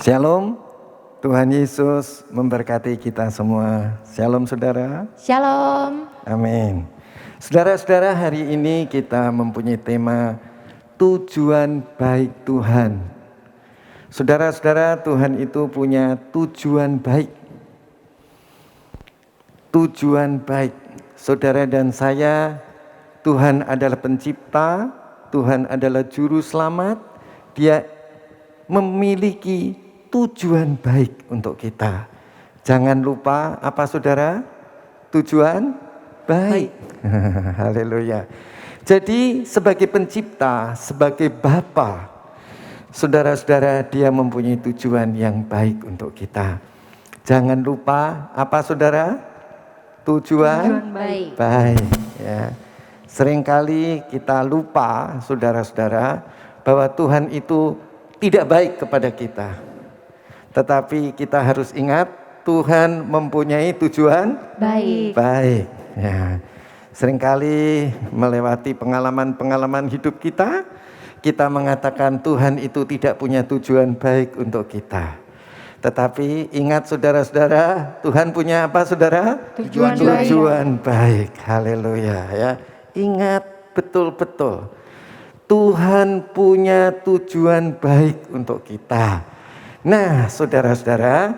Shalom, Tuhan Yesus memberkati kita semua. Shalom saudara. Shalom. Amin. Saudara-saudara, hari ini kita mempunyai tema tujuan baik Tuhan. Saudara-saudara, Tuhan itu punya tujuan baik. Tujuan baik. Saudara dan saya, Tuhan adalah pencipta, Tuhan adalah juru selamat. Dia memiliki tujuan baik untuk kita. Jangan lupa apa saudara? Tujuan baik. Haleluya. Jadi sebagai pencipta, sebagai Bapa, saudara-saudara, dia mempunyai tujuan yang baik untuk kita. Jangan lupa apa saudara? Tujuan baik. Baik. Ya. Seringkali kita lupa saudara-saudara bahwa Tuhan itu tidak baik kepada kita. Tetapi kita harus ingat Tuhan mempunyai tujuan baik. Ya. Seringkali melewati pengalaman-pengalaman hidup kita, kita mengatakan Tuhan itu tidak punya tujuan baik untuk kita. Tetapi ingat saudara-saudara, Tuhan punya apa saudara? Tujuan baik. Haleluya ya. Ingat betul-betul. Tuhan punya tujuan baik untuk kita. Nah, saudara-saudara,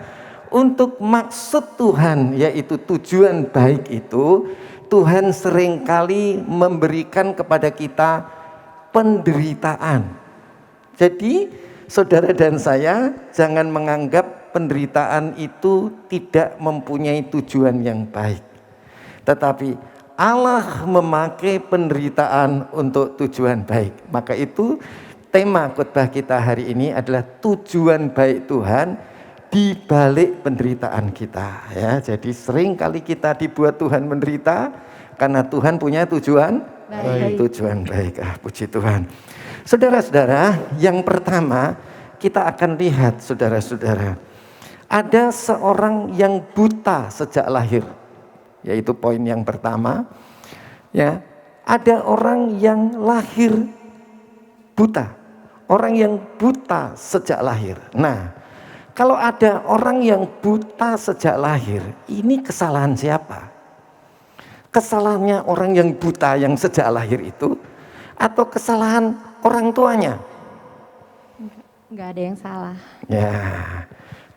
untuk maksud Tuhan yaitu tujuan baik itu, Tuhan seringkali memberikan kepada kita penderitaan. Jadi, saudara dan saya jangan menganggap penderitaan itu tidak mempunyai tujuan yang baik. Tetapi Allah memakai penderitaan untuk tujuan baik. Maka itu tema khotbah kita hari ini adalah tujuan baik Tuhan di balik penderitaan kita. Ya, jadi sering kali kita dibuat Tuhan menderita karena Tuhan punya tujuan baik. Tujuan baik. Puji Tuhan. Saudara-saudara, yang pertama kita akan lihat saudara-saudara, ada seorang yang buta sejak lahir. Yaitu poin yang pertama. Ya, ada orang yang lahir buta. Orang yang buta sejak lahir. Nah, kalau ada orang yang buta sejak lahir, ini kesalahan siapa? Kesalahannya orang yang buta yang sejak lahir itu, atau kesalahan orang tuanya? Enggak ada yang salah. Ya,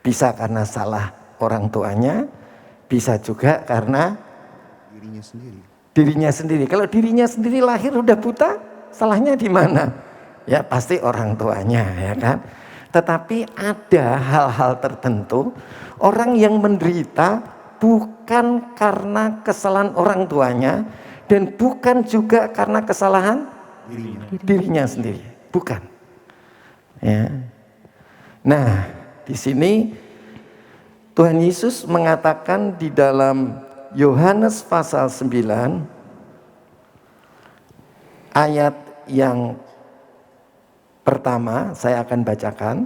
bisa karena salah orang tuanya, bisa juga karena dirinya sendiri. Kalau dirinya sendiri lahir udah buta, salahnya di mana? Ya pasti orang tuanya, ya kan. Tetapi ada hal-hal tertentu orang yang menderita bukan karena kesalahan orang tuanya dan bukan juga karena kesalahan dirinya sendiri, bukan. Ya. Nah, di sini Tuhan Yesus mengatakan di dalam Yohanes pasal 9 ayat yang pertama saya akan bacakan.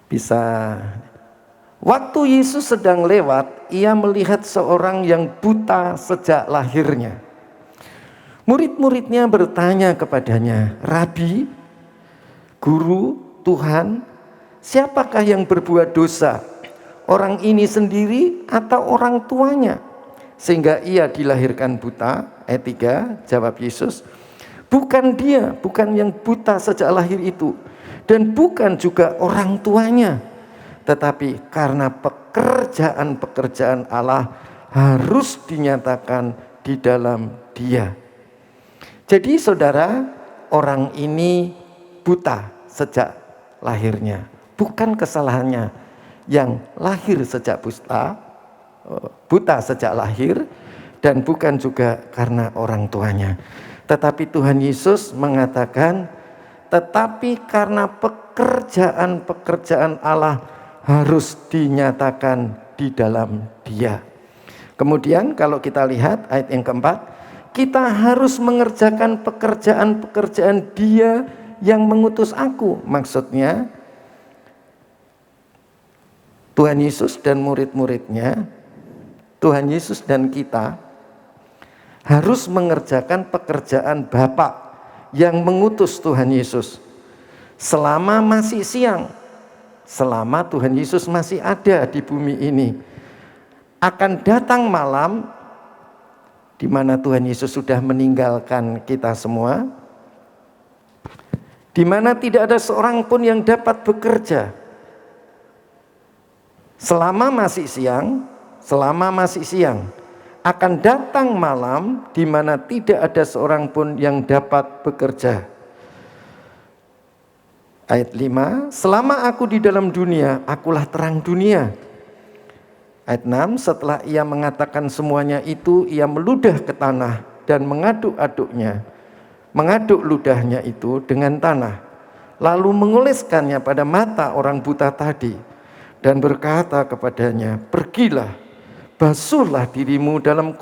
Bisa. Waktu Yesus sedang lewat, ia melihat seorang yang buta sejak lahirnya. Murid-muridnya bertanya kepadanya, "Rabi, Guru, Tuhan, siapakah yang berbuat dosa? Orang ini sendiri atau orang tuanya? Sehingga ia dilahirkan buta?" Ayat 3, jawab Yesus, "Bukan dia, bukan yang buta sejak lahir itu. Dan bukan juga orang tuanya. Tetapi karena pekerjaan-pekerjaan Allah harus dinyatakan di dalam dia." Jadi saudara, orang ini buta sejak lahirnya. Bukan kesalahannya yang lahir sejak buta sejak lahir, dan bukan juga karena orang tuanya. Tetapi Tuhan Yesus mengatakan, tetapi karena pekerjaan-pekerjaan Allah harus dinyatakan di dalam dia. Kemudian kalau kita lihat ayat yang keempat, kita harus mengerjakan pekerjaan-pekerjaan Dia yang mengutus aku. Maksudnya Tuhan Yesus dan murid-muridnya, Tuhan Yesus dan kita harus mengerjakan pekerjaan Bapa yang mengutus Tuhan Yesus selama masih siang. selama Tuhan Yesus masih ada di bumi ini. Akan datang malam di mana Tuhan Yesus sudah meninggalkan kita semua, di mana tidak ada seorang pun yang dapat bekerja. Selama masih siang, akan datang malam di mana tidak ada seorang pun yang dapat bekerja. Ayat 5, selama aku di dalam dunia, akulah terang dunia. Ayat 6, setelah ia mengatakan semuanya itu, ia meludah ke tanah dan mengaduk ludahnya itu dengan tanah, lalu mengoleskannya pada mata orang buta tadi, dan berkata kepadanya, pergilah, basuhlah dirimu dalam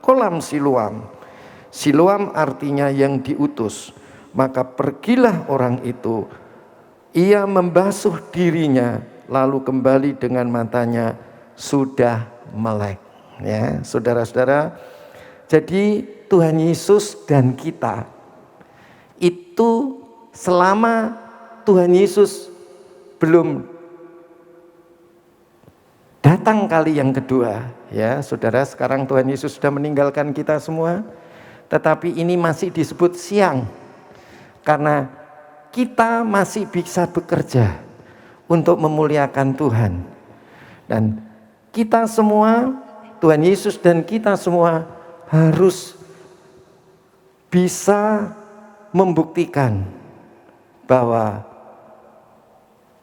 kolam Siloam. Siloam artinya yang diutus. Maka pergilah orang itu, ia membasuh dirinya, lalu kembali dengan matanya sudah melek. Ya, saudara-saudara, jadi Tuhan Yesus dan kita itu selama Tuhan Yesus belum datang kali yang kedua, ya saudara, sekarang Tuhan Yesus sudah meninggalkan kita semua, tetapi ini masih disebut siang, karena kita masih bisa bekerja untuk memuliakan Tuhan. Dan kita semua, Tuhan Yesus dan kita semua harus bisa membuktikan bahwa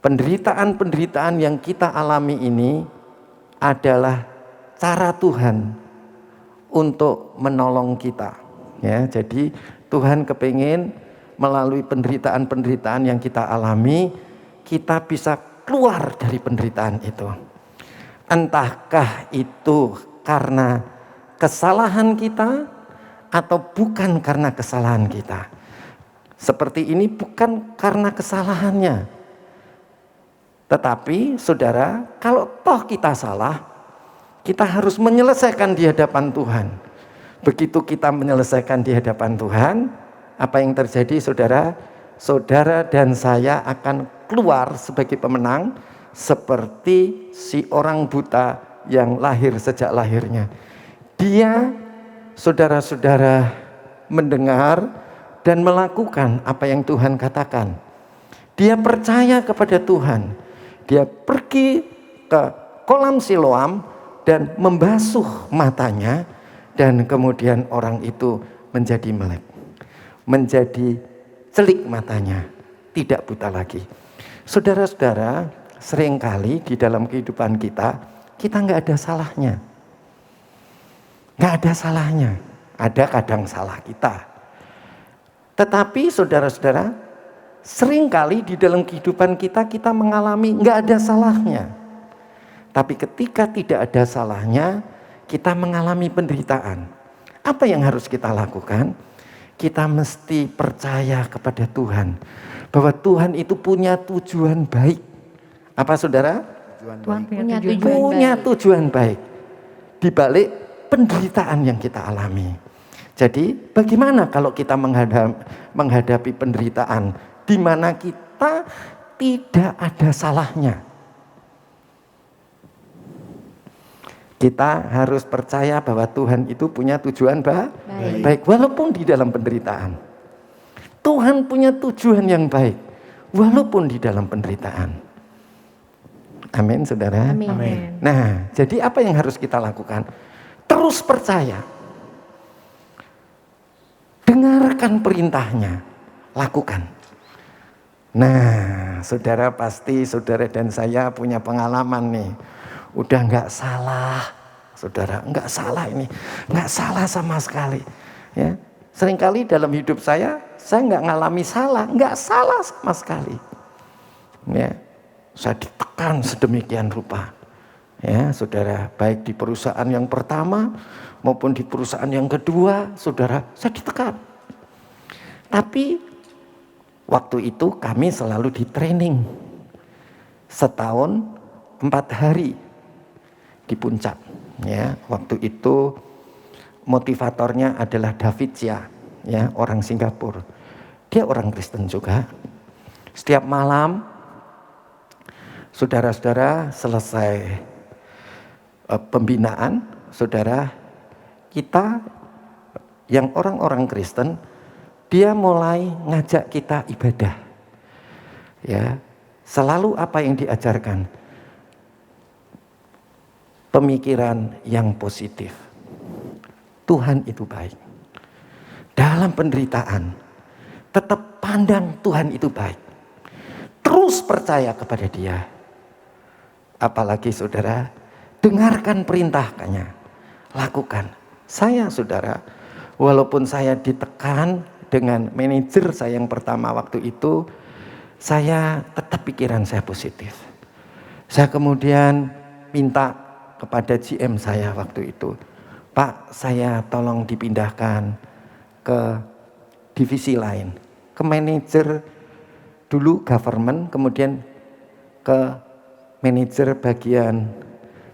penderitaan-penderitaan yang kita alami ini adalah cara Tuhan untuk menolong kita. Ya, jadi Tuhan kepingin melalui penderitaan-penderitaan yang kita alami, kita bisa keluar dari penderitaan itu. Entahkah itu karena kesalahan kita atau bukan karena kesalahan kita. Seperti ini bukan karena kesalahannya. Tetapi saudara, kalau toh kita salah, kita harus menyelesaikan di hadapan Tuhan. Begitu kita menyelesaikan di hadapan Tuhan, apa yang terjadi saudara? Saudara dan saya akan keluar sebagai pemenang, seperti si orang buta yang lahir sejak lahirnya. Dia, saudara-saudara, mendengar dan melakukan apa yang Tuhan katakan. Dia percaya kepada Tuhan. Dia pergi ke kolam Siloam dan membasuh matanya, dan kemudian orang itu menjadi melek, menjadi celik matanya, tidak buta lagi. Saudara-saudara, seringkali di dalam kehidupan kita nggak ada salahnya. Nggak ada salahnya. Ada kadang salah kita. Tetapi saudara-saudara, seringkali di dalam kehidupan kita mengalami nggak ada salahnya. Tapi ketika tidak ada salahnya, kita mengalami penderitaan. Apa yang harus kita lakukan? Kita mesti percaya kepada Tuhan, bahwa Tuhan itu punya tujuan baik. Apa saudara? Tuhan punya tujuan baik di balik penderitaan yang kita alami. Jadi bagaimana kalau kita menghadapi penderitaan di mana kita tidak ada salahnya? Kita harus percaya bahwa Tuhan itu punya tujuan baik, walaupun di dalam penderitaan. Tuhan punya tujuan yang baik, walaupun di dalam penderitaan. Amin, saudara. Amin. Nah, jadi apa yang harus kita lakukan? Terus percaya. Dengarkan perintahnya, lakukan. Nah, saudara, pasti saudara dan saya punya pengalaman nih. Udah nggak salah, saudara, nggak salah ini, nggak salah sama sekali. Ya, seringkali dalam hidup saya nggak ngalami salah, nggak salah sama sekali. Ya, saya ditekan sedemikian rupa. Ya, saudara, baik di perusahaan yang pertama maupun di perusahaan yang kedua, saudara, saya ditekan. Tapi waktu itu kami selalu di training setahun 4 hari di puncak. Ya, waktu itu motivatornya adalah David Chia, ya, orang Singapura. Dia orang Kristen juga. Setiap malam Saudara-saudara, selesai pembinaan, saudara, kita yang orang-orang Kristen, dia mulai ngajak kita ibadah. Ya, selalu apa yang diajarkan? Pemikiran yang positif. Tuhan itu baik. Dalam penderitaan, tetap pandang Tuhan itu baik. Terus percaya kepada Dia. Apalagi saudara, dengarkan perintahnya, lakukan. Saya saudara, walaupun saya ditekan dengan manajer saya yang pertama waktu itu, saya tetap pikiran saya positif. Saya kemudian minta kepada GM saya waktu itu, Pak, saya tolong dipindahkan ke divisi lain, ke manajer dulu government, kemudian ke manajer bagian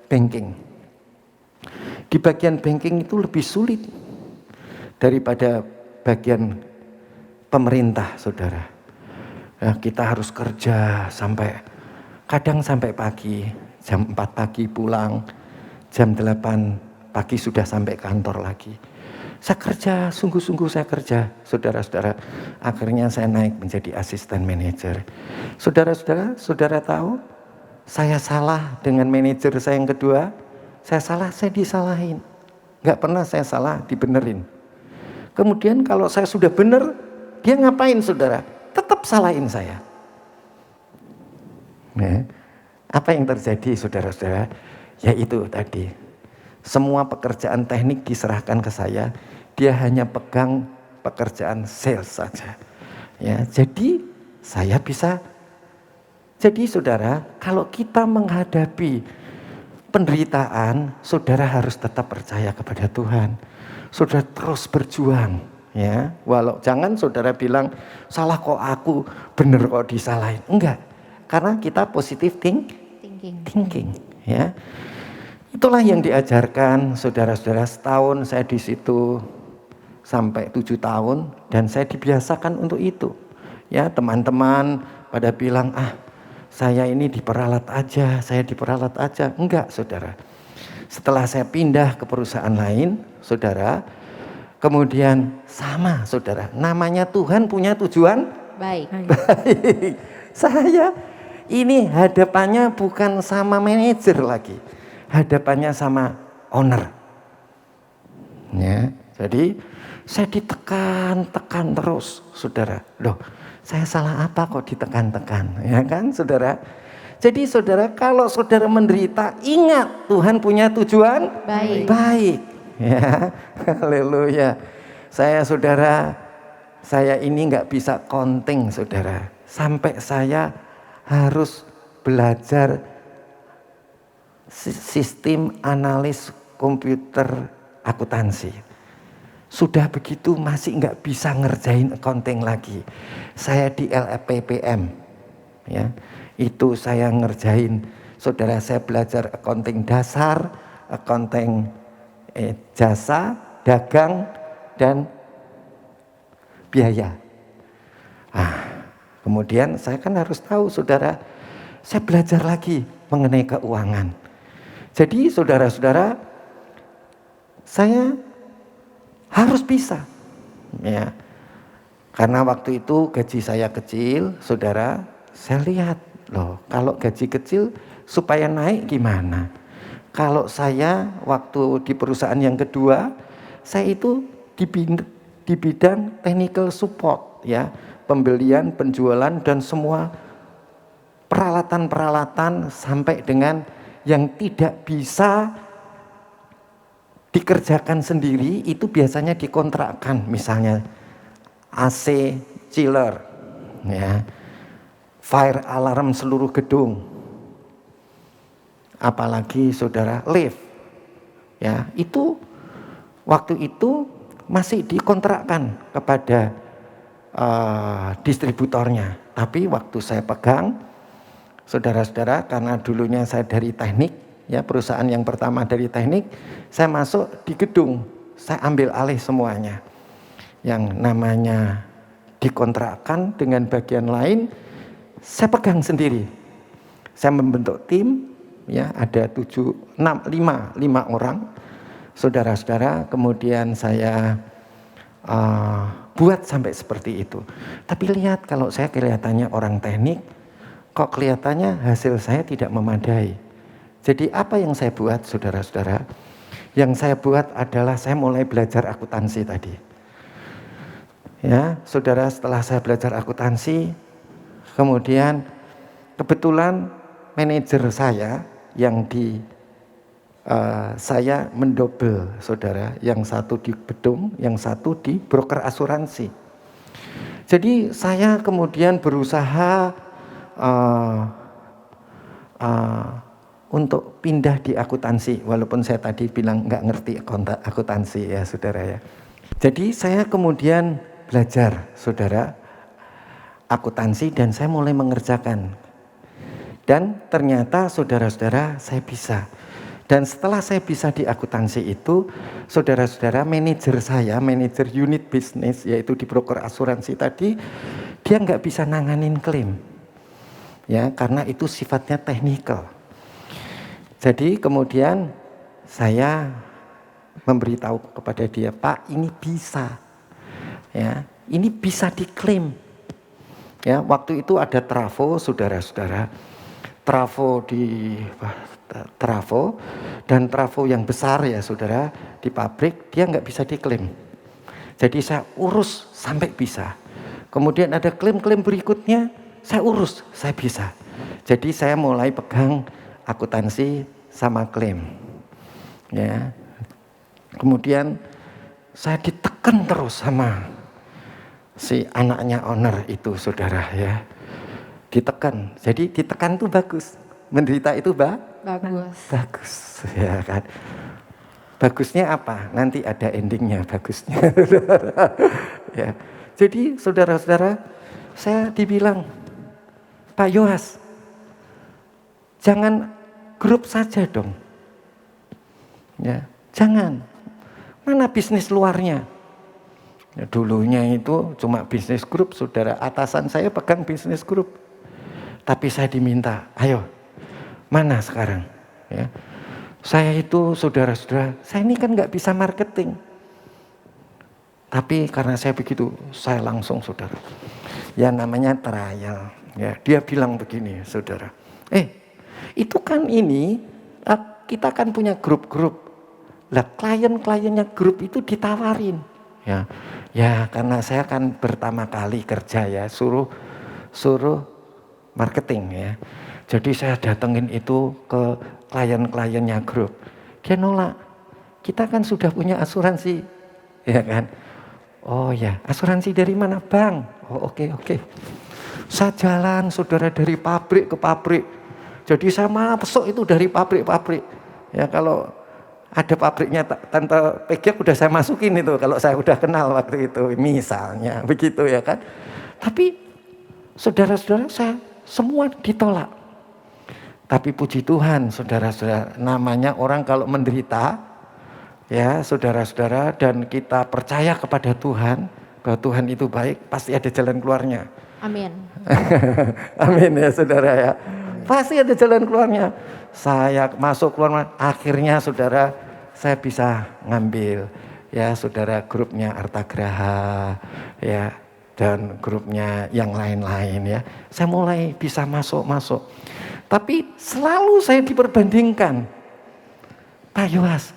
banking. Di bagian banking itu lebih sulit daripada bagian pemerintah, saudara. Nah, kita harus kerja kadang sampai pagi, jam 4 pagi pulang, jam 8 pagi sudah sampai kantor lagi. Saya kerja, sungguh-sungguh saya kerja, saudara-saudara. Akhirnya saya naik menjadi asisten manajer. Saudara-saudara, saudara tahu, saya salah dengan manajer saya yang kedua. Saya salah, saya disalahin. Gak pernah saya salah, dibenerin. Kemudian kalau saya sudah benar, dia ngapain saudara? Tetap salahin saya. Nah, apa yang terjadi saudara-saudara? Yaitu tadi, semua pekerjaan teknik diserahkan ke saya. Dia hanya pegang pekerjaan sales saja. Ya, jadi saya bisa. Jadi saudara, kalau kita menghadapi penderitaan, saudara harus tetap percaya kepada Tuhan. Saudara terus berjuang, ya. Walau jangan saudara bilang salah kok aku, bener kok disalahin. Enggak, karena kita positive thinking, ya. Itulah yang diajarkan saudara-saudara. Setahun saya di situ sampai 7 tahun dan saya dibiasakan untuk itu. Ya, teman-teman pada bilang, saya ini diperalat aja, saya diperalat aja. Enggak, saudara. Setelah saya pindah ke perusahaan lain, saudara, kemudian sama, saudara. Namanya Tuhan punya tujuan Baik. Saya ini hadapannya bukan sama manajer lagi, hadapannya sama owner. Ya, jadi saya ditekan terus, saudara. Loh, saya salah apa kok ditekan-tekan, ya kan, saudara? Jadi saudara, kalau saudara menderita, ingat Tuhan punya tujuan baik. Ya, haleluya. Saya ini nggak bisa counting, saudara. Sampai saya harus belajar sistem analis komputer akuntansi. Sudah begitu masih nggak bisa ngerjain accounting lagi. Saya di LPPM, ya, itu saya ngerjain. Saudara, saya belajar accounting dasar, accounting jasa, dagang, dan biaya. Kemudian saya kan harus tahu, saudara, saya belajar lagi mengenai keuangan. Jadi saudara-saudara, saya harus bisa, ya. Karena waktu itu gaji saya kecil, saudara. Saya lihat, loh, kalau gaji kecil supaya naik gimana? Kalau saya waktu di perusahaan yang kedua, saya itu di bidang technical support, ya, pembelian, penjualan, dan semua peralatan-peralatan sampai dengan yang tidak bisa dikerjakan sendiri itu biasanya dikontrakkan, misalnya AC chiller, ya, fire alarm seluruh gedung, apalagi saudara lift, ya, itu waktu itu masih dikontrakkan kepada distributornya. Tapi waktu saya pegang, saudara-saudara, karena dulunya saya dari teknik, ya, perusahaan yang pertama dari teknik, saya masuk di gedung, saya ambil alih semuanya. Yang namanya dikontrakkan dengan bagian lain, saya pegang sendiri. Saya membentuk tim, ya ada 5 orang, saudara-saudara. Kemudian saya buat sampai seperti itu. Tapi lihat, kalau saya kelihatannya orang teknik, kok kelihatannya hasil saya tidak memadai. Jadi apa yang saya buat, saudara-saudara? Yang saya buat adalah saya mulai belajar akuntansi tadi. Ya, saudara, setelah saya belajar akuntansi, kemudian kebetulan manajer saya yang saya mendobel, saudara, yang satu di Bedung, yang satu di broker asuransi. Jadi saya kemudian berusaha untuk pindah di akuntansi, walaupun saya tadi bilang nggak ngerti akuntansi, ya saudara ya. Jadi saya kemudian belajar, saudara, akuntansi, dan saya mulai mengerjakan. Dan ternyata saudara-saudara saya bisa. Dan setelah saya bisa di akuntansi itu, saudara-saudara, manajer saya, manajer unit bisnis, yaitu di broker asuransi tadi, dia nggak bisa nanganin klaim. Ya, karena itu sifatnya teknikal. Jadi kemudian saya memberitahu kepada dia, Pak, ini bisa. Ya, ini bisa diklaim. Ya, waktu itu ada trafo, saudara-saudara. Trafo dan trafo yang besar, ya saudara, di pabrik, dia nggak bisa diklaim. Jadi saya urus sampai bisa. Kemudian ada klaim-klaim berikutnya, saya urus, saya bisa. Jadi saya mulai pegang akuntansi sama klaim. Ya. Kemudian saya ditekan terus sama si anaknya owner itu, saudara, ya. Ditekan. Jadi ditekan itu bagus. Menderita itu bagus, ya kan. Bagusnya apa? Nanti ada endingnya bagusnya. Ya. Jadi saudara-saudara, saya dibilang, Pak Yohas, jangan grup saja dong. Ya, jangan. Mana bisnis luarnya? Ya, dulunya itu cuma bisnis grup, saudara. Atasan saya pegang bisnis grup. Tapi saya diminta, ayo, mana sekarang? Ya. Saya itu, saudara-saudara, saya ini kan nggak bisa marketing. Tapi karena saya begitu, saya langsung, saudara. Ya namanya trial. Ya, dia bilang begini, saudara. Itu kan ini, kita kan punya grup-grup. Lah klien-kliennya grup itu ditawarin. Ya karena saya kan pertama kali kerja, ya, suruh marketing, ya. Jadi saya datengin itu ke klien-kliennya grup. Dia nolak. Kita kan sudah punya asuransi, ya kan? Oh ya, asuransi dari mana, Bang? Oh oke. Saya jalan, saudara, dari pabrik ke pabrik. Jadi saya masuk itu dari pabrik-pabrik. Ya, kalau ada pabriknya Tante Peggy udah saya masukin itu, kalau saya udah kenal waktu itu, misalnya begitu, ya kan. Tapi saudara-saudara, saya semua ditolak. Tapi puji Tuhan, saudara-saudara, namanya orang kalau menderita, ya saudara-saudara, dan kita percaya kepada Tuhan, bahwa Tuhan itu baik, pasti ada jalan keluarnya. Amin. Amin, ya saudara, ya. Pasti ada jalan keluarnya. Saya masuk keluar, akhirnya saudara, saya bisa ngambil, ya saudara, grupnya Artagraha, ya, dan grupnya yang lain-lain, ya. Saya mulai bisa masuk. Tapi selalu saya diperbandingkan, Pak Yohas,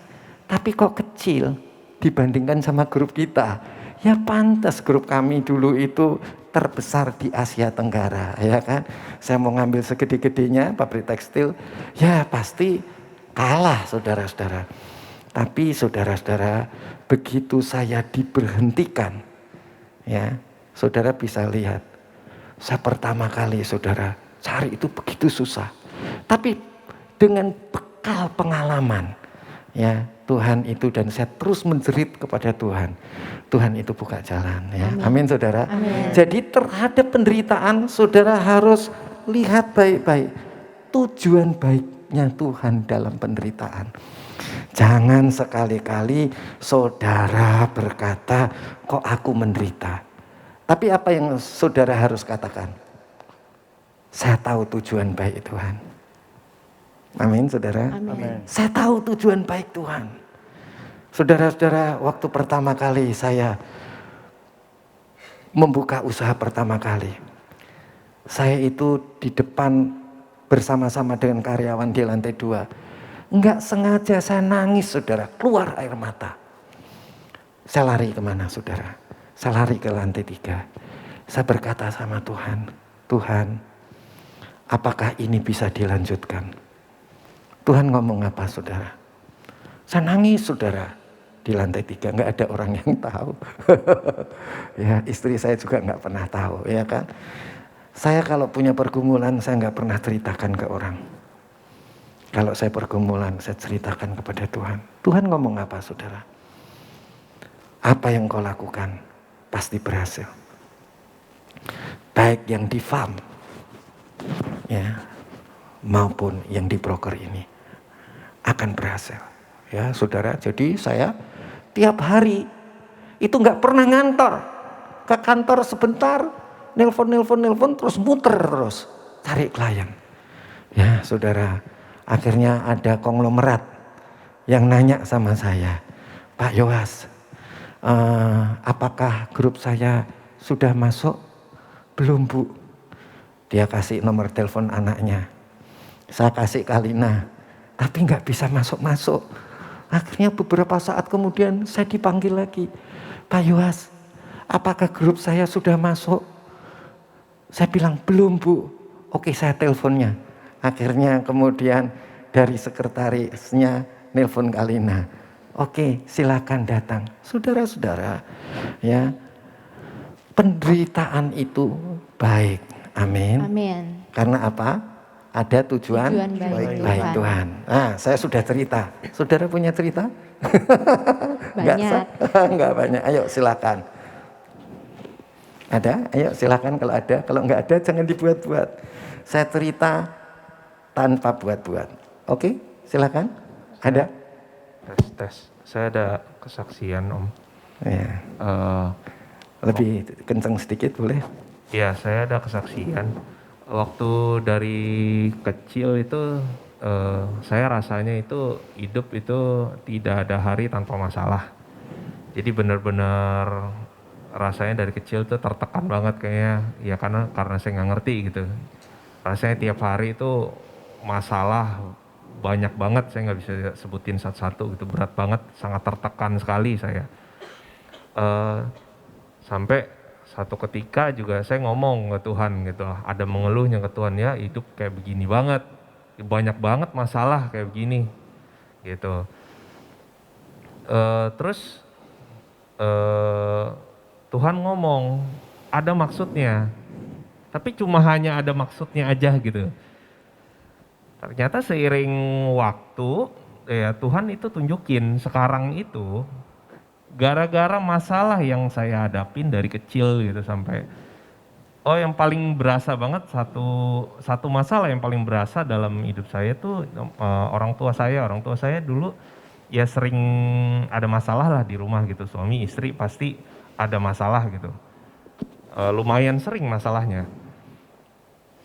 tapi kok kecil dibandingkan sama grup kita. Ya pantas grup kami dulu itu terbesar di Asia Tenggara, ya kan. Saya mau ngambil segede-gedenya pabrik tekstil, ya pasti kalah, saudara-saudara. Tapi saudara-saudara, begitu saya diberhentikan, ya, saudara bisa lihat, saya pertama kali, saudara, cari itu begitu susah. Tapi dengan bekal pengalaman, ya, Tuhan itu, dan saya terus menjerit kepada Tuhan. Tuhan itu buka jalan, ya. Amin, saudara. Amin. Jadi terhadap penderitaan, saudara harus lihat baik-baik tujuan baiknya Tuhan dalam penderitaan. Jangan sekali-kali saudara berkata, kok aku menderita. Tapi apa yang saudara harus katakan? Saya tahu tujuan baik Tuhan. Amin, saudara. Amin. Saya tahu tujuan baik Tuhan. Saudara-saudara, waktu pertama kali saya membuka usaha pertama kali, saya itu di depan bersama-sama dengan karyawan di lantai 2. Enggak sengaja saya nangis, saudara, keluar air mata. Saya lari kemana, saudara? Saya lari ke lantai 3. Saya berkata sama Tuhan, Tuhan, apakah ini bisa dilanjutkan? Tuhan ngomong apa, saudara? Saya nangis, saudara, di lantai 3. Enggak ada orang yang tahu. Ya, istri saya juga enggak pernah tahu, ya kan? Saya kalau punya pergumulan, saya enggak pernah ceritakan ke orang. Kalau saya pergumulan, saya ceritakan kepada Tuhan. Tuhan ngomong apa, saudara? Apa yang kau lakukan pasti berhasil. Baik yang di farm, ya, maupun yang di broker ini akan berhasil. Ya, saudara. Jadi saya tiap hari itu nggak pernah ngantor. Ke kantor sebentar, nelpon, terus muter terus cari klien. Ya, saudara. Akhirnya ada konglomerat yang nanya sama saya, Pak Yowas, apakah grup saya sudah masuk? Belum, Bu. Dia kasih nomor telepon anaknya. Saya kasih Kalina, tapi nggak bisa masuk-masuk. Akhirnya beberapa saat kemudian saya dipanggil lagi. Pak Yowas, apakah grup saya sudah masuk? Saya bilang, belum, Bu. Oke, saya teleponnya. Akhirnya kemudian dari sekretarisnya nelpon Kalina. Oke, silakan datang. Saudara-saudara, ya, penderitaan itu baik. Amin. Amin. Karena apa? Ada tujuan baik Tuhan. Nah, saya sudah cerita. Saudara punya cerita? Banyak. Enggak banyak. Ayo silakan. Ada? Ayo silakan kalau ada. Kalau enggak ada jangan dibuat-buat. Saya cerita tanpa buat-buat. Oke, silakan. Ada? Tes. Saya ada kesaksian, Om. Ya. Lebih kencang sedikit boleh? Ya, saya ada kesaksian. Waktu dari kecil itu saya rasanya itu hidup itu tidak ada hari tanpa masalah. Jadi benar-benar rasanya dari kecil tuh tertekan banget kayaknya. Ya karena saya nggak ngerti gitu. Rasanya tiap hari itu masalah banyak banget, saya nggak bisa sebutin satu-satu gitu, berat banget, sangat tertekan sekali saya. Sampai satu ketika juga saya ngomong ke Tuhan gitu, ada mengeluhnya ke Tuhan, ya hidup kayak begini banget, banyak banget masalah kayak begini gitu. Terus Tuhan ngomong ada maksudnya, tapi cuma hanya ada maksudnya aja gitu. Ternyata seiring waktu ya Tuhan itu tunjukin sekarang itu gara-gara masalah yang saya hadapin dari kecil gitu sampai yang paling berasa banget satu masalah yang paling berasa dalam hidup saya tuh orang tua saya dulu ya sering ada masalah lah di rumah gitu, suami istri pasti ada masalah gitu, lumayan sering masalahnya.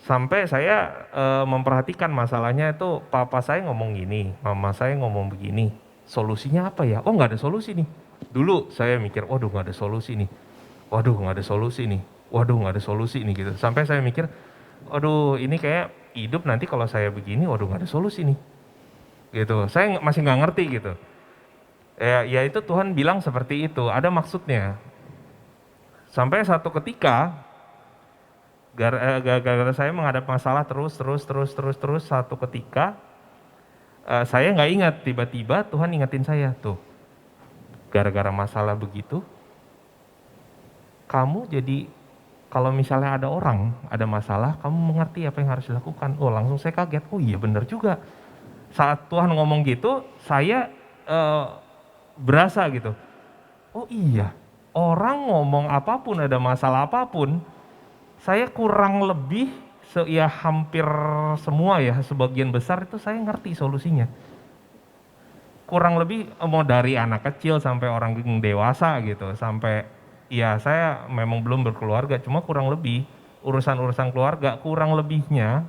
Sampai saya memperhatikan masalahnya itu papa saya ngomong gini, mama saya ngomong begini, solusinya apa ya? Oh nggak ada solusi nih. Dulu saya mikir, waduh nggak ada solusi nih, waduh nggak ada solusi nih, waduh nggak ada solusi nih gitu. Sampai saya mikir, waduh ini kayak hidup nanti kalau saya begini, waduh nggak ada solusi nih, gitu. Saya masih nggak ngerti gitu. Ya itu Tuhan bilang seperti itu, ada maksudnya. Sampai satu ketika gara-gara saya menghadap masalah terus satu ketika saya nggak ingat, tiba-tiba Tuhan ingetin saya tuh, gara-gara masalah begitu kamu jadi kalau misalnya ada orang ada masalah kamu mengerti apa yang harus dilakukan. Oh langsung saya kaget, oh iya benar juga. Saat Tuhan ngomong gitu saya berasa gitu, oh iya orang ngomong apapun ada masalah apapun saya kurang lebih ya hampir semua ya, sebagian besar itu saya ngerti solusinya. Kurang lebih mau dari anak kecil sampai orang dewasa gitu, sampai ya saya memang belum berkeluarga, cuma kurang lebih urusan-urusan keluarga kurang lebihnya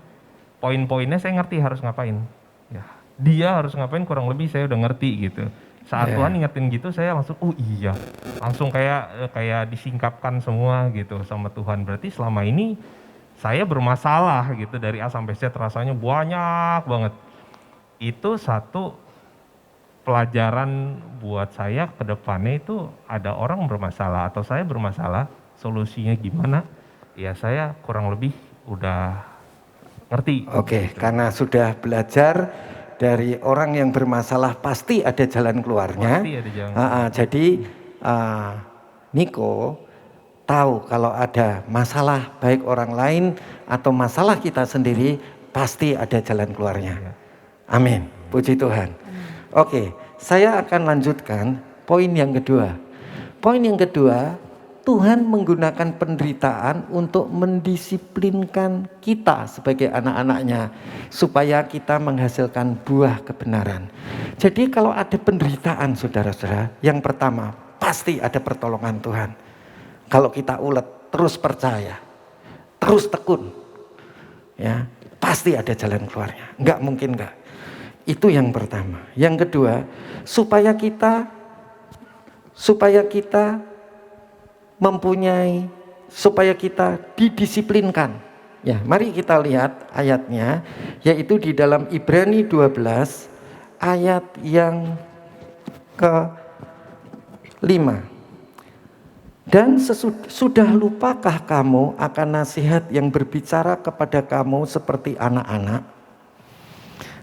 poin-poinnya saya ngerti harus ngapain. Ya, dia harus ngapain kurang lebih saya udah ngerti gitu. Saat Ya. Tuhan ingetin gitu saya langsung oh iya. Langsung kayak disingkapkan semua gitu sama Tuhan. Berarti selama ini saya bermasalah gitu dari A sampai Z rasanya banyak banget. Itu satu pelajaran buat saya ke depannya itu ada orang bermasalah atau saya bermasalah, solusinya gimana? Ya saya kurang lebih udah ngerti. Oke, karena sudah belajar dari orang yang bermasalah pasti ada jalan keluarnya. Pasti ada jalan keluar. Jadi Niko tahu kalau ada masalah baik orang lain atau masalah kita sendiri pasti ada jalan keluarnya. Ya. Amin. Puji Tuhan. Oke, saya akan lanjutkan poin yang kedua. Poin yang kedua, Tuhan menggunakan penderitaan untuk mendisiplinkan kita sebagai anak-anaknya supaya kita menghasilkan buah kebenaran. Jadi kalau ada penderitaan saudara-saudara, yang pertama pasti ada pertolongan Tuhan. Kalau kita ulet, terus percaya, terus tekun, ya pasti ada jalan keluarnya. Enggak mungkin enggak. Itu yang pertama. Yang kedua, supaya kita mempunyai, supaya kita didisiplinkan. Ya, mari kita lihat ayatnya, yaitu di dalam Ibrani 12 ayat yang ke-5. Dan sudah lupakah kamu akan nasihat yang berbicara kepada kamu seperti anak-anak?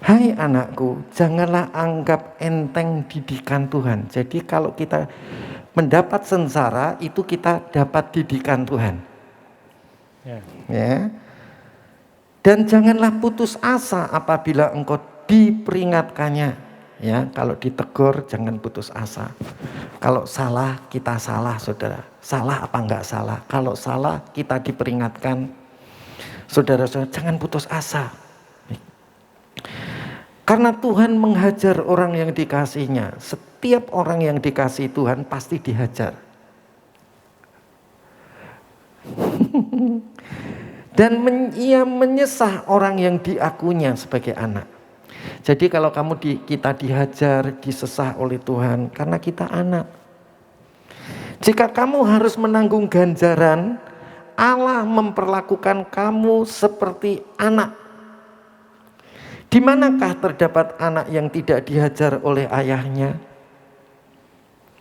Hai anakku, janganlah anggap enteng didikan Tuhan. Jadi kalau kita mendapat sengsara, itu kita dapat didikan Tuhan. Ya. Dan janganlah putus asa apabila engkau diperingatkannya. Ya, kalau ditegur jangan putus asa. Kalau salah, kita salah, saudara. Salah apa enggak salah? Kalau salah, kita diperingatkan. Saudara-saudara, jangan putus asa. Karena Tuhan menghajar orang yang dikasihinya. Setiap orang yang dikasihi Tuhan pasti dihajar. Dan ia menyesah orang yang diakuinya sebagai anak. Jadi kalau kita dihajar, disesah oleh Tuhan karena kita anak. Jika kamu harus menanggung ganjaran, Allah memperlakukan kamu seperti anak. Di manakah terdapat anak yang tidak dihajar oleh ayahnya?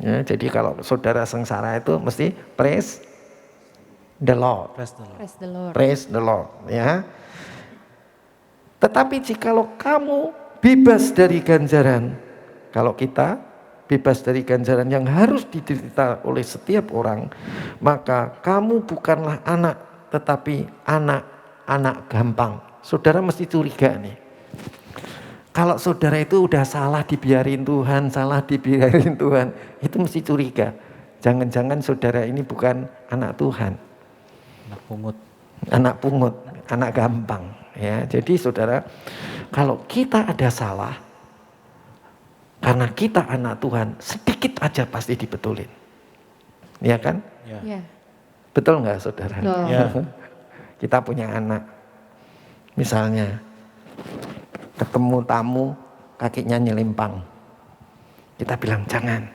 Ya, jadi kalau saudara sengsara itu mesti praise the Lord. Praise the Lord. Praise the Lord, ya. Tetapi jikalau kamu bebas dari ganjaran, kalau kita bebas dari ganjaran yang harus diderita oleh setiap orang, maka kamu bukanlah anak, tetapi anak gampang. Saudara mesti curiga nih. Kalau saudara itu udah salah dibiarin Tuhan, itu mesti curiga. Jangan-jangan saudara ini bukan anak Tuhan. Anak pungut, anak gampang. Ya, jadi saudara, kalau kita ada salah, karena kita anak Tuhan, sedikit aja pasti dibetulin. Ya kan? Ya. Betul nggak saudara? Ya. Kita punya anak, misalnya ketemu tamu kakinya nyelimpang, kita bilang jangan.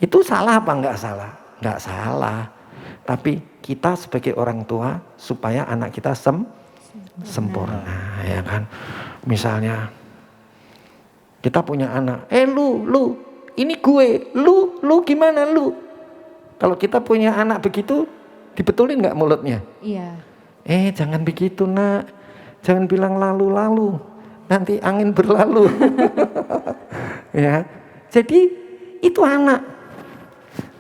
Itu salah apa enggak salah? Enggak salah. Tapi kita sebagai orang tua supaya anak kita sempurna, ya kan? Misalnya kita punya anak, lu, ini gue, lu gimana lu? Kalau kita punya anak begitu, dibetulin nggak mulutnya? Iya. Jangan begitu nak, jangan bilang lalu, nanti angin berlalu. Ya, jadi itu anak.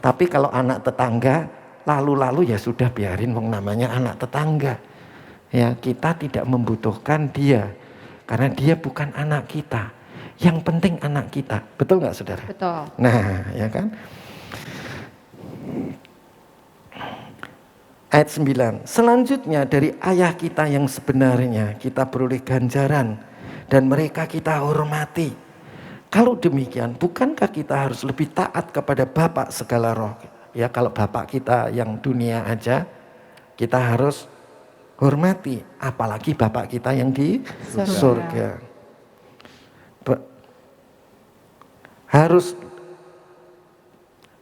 Tapi kalau anak tetangga, lalu ya sudah biarin, wong namanya anak tetangga. Ya, kita tidak membutuhkan dia, karena dia bukan anak kita. Yang penting anak kita, betul nggak saudara? Betul. Nah, ya kan? Ayat 9, selanjutnya dari ayah kita yang sebenarnya kita beroleh ganjaran dan mereka kita hormati. Kalau demikian, bukankah kita harus lebih taat kepada Bapa segala roh? Ya, kalau Bapak kita yang dunia aja kita harus hormati, apalagi Bapak kita yang di surga. Harus,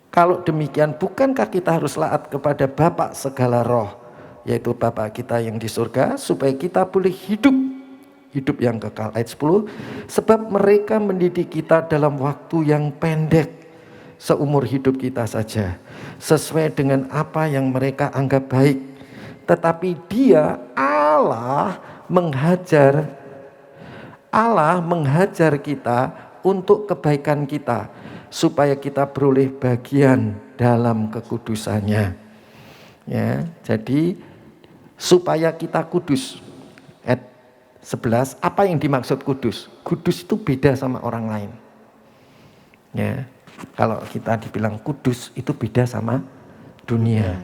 kalau demikian bukankah kita harus taat kepada Bapa segala roh, yaitu Bapa kita yang di surga, supaya kita boleh hidup yang kekal. Ayat 10, sebab mereka mendidik kita dalam waktu yang pendek, seumur hidup kita saja, sesuai dengan apa yang mereka anggap baik. Tetapi Dia, Allah menghajar kita untuk kebaikan kita, supaya kita beroleh bagian dalam kekudusannya. Ya, jadi supaya kita kudus. Ayat 11, apa yang dimaksud kudus? Kudus itu beda sama orang lain. Ya, kalau kita dibilang kudus itu beda sama dunia.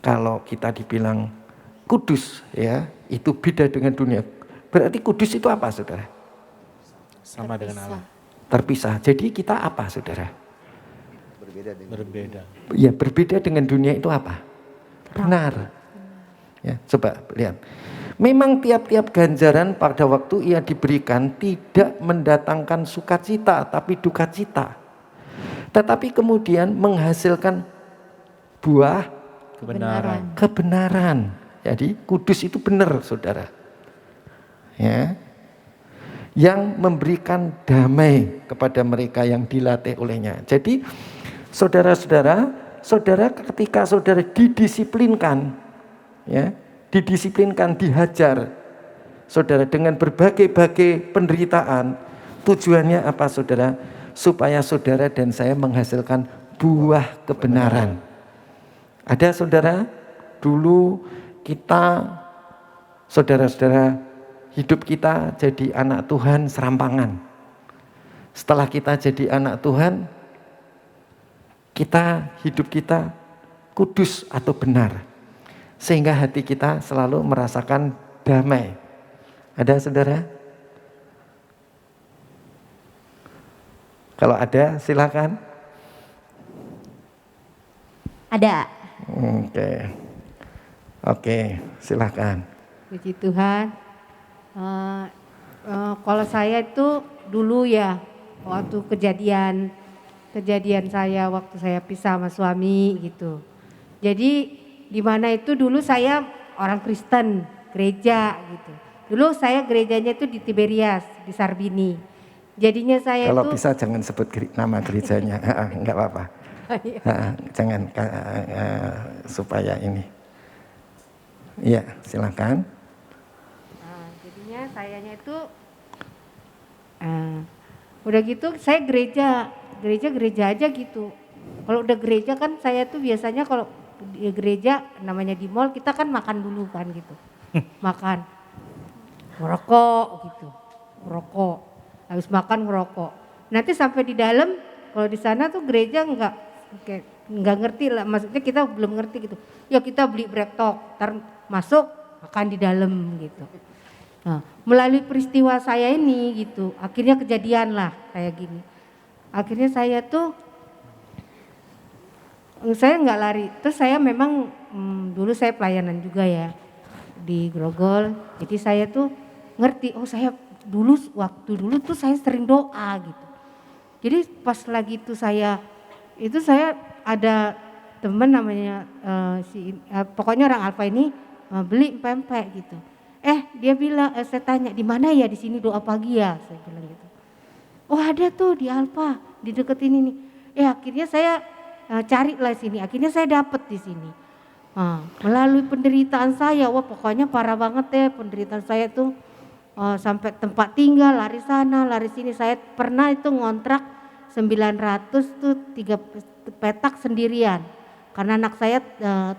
Kalau kita dibilang kudus, ya, itu beda dengan dunia. Berarti kudus itu apa, saudara? Sama dengan Allah. Terpisah. Jadi kita apa, saudara? Berbeda. Ya, berbeda dengan dunia itu apa? Benar. Ya, coba lihat. Memang tiap-tiap ganjaran pada waktu ia diberikan tidak mendatangkan sukacita, tapi duka cita. Tetapi kemudian menghasilkan buah kebenaran. Jadi kudus itu benar, saudara. Ya. Yang memberikan damai kepada mereka yang dilatih olehnya. Jadi saudara-saudara, ketika saudara didisiplinkan, ya, dihajar, saudara, dengan berbagai-bagai penderitaan, tujuannya apa, saudara? Supaya saudara dan saya menghasilkan buah kebenaran. Ada, saudara, dulu kita, saudara-saudara, hidup kita jadi anak Tuhan serampangan. Setelah kita jadi anak Tuhan, hidup kita kudus atau benar. Sehingga hati kita selalu merasakan damai. Ada, saudara? Kalau ada, silakan. Ada. Oke, silakan. Puji Tuhan. Kalau saya itu dulu ya, waktu kejadian saya waktu saya pisah sama suami gitu. Jadi di mana itu dulu saya orang Kristen, gereja gitu. Dulu saya gerejanya itu di Tiberias, di Sarbini. Jadinya saya kalau itu, bisa jangan sebut nama gerejanya, enggak apa-apa. Jangan supaya ini. Iya, silakan. Sayanya itu udah gitu saya gereja aja gitu. Kalau udah gereja kan saya tuh biasanya kalau di gereja namanya di mall kita kan makan dulu kan gitu. Makan, ngerokok gitu, ngerokok. Habis makan ngerokok. Nanti sampai di dalam, kalau di sana tuh gereja nggak ngerti lah, maksudnya kita belum ngerti gitu. Ya kita beli breptok, ntar masuk makan di dalam gitu. Nah, melalui peristiwa saya ini gitu, akhirnya kejadian lah kayak gini. Akhirnya saya nggak lari. Terus saya memang dulu saya pelayanan juga ya di Grogol. Jadi saya tuh ngerti, saya waktu dulu tuh saya sering doa gitu. Jadi pas lagi saya ada teman namanya pokoknya orang Alfa ini beli pempek gitu. Dia bilang, saya tanya, di mana ya di sini doa pagi ya? Saya bilang gitu. Oh ada tuh di Alfa, di deket ini nih. Akhirnya saya carilah sini, akhirnya saya dapet di sini. Melalui penderitaan saya, pokoknya parah banget ya penderitaan saya tuh. Sampai tempat tinggal, lari sana, lari sini. Saya pernah itu ngontrak 900 tuh 3 petak sendirian. Karena anak saya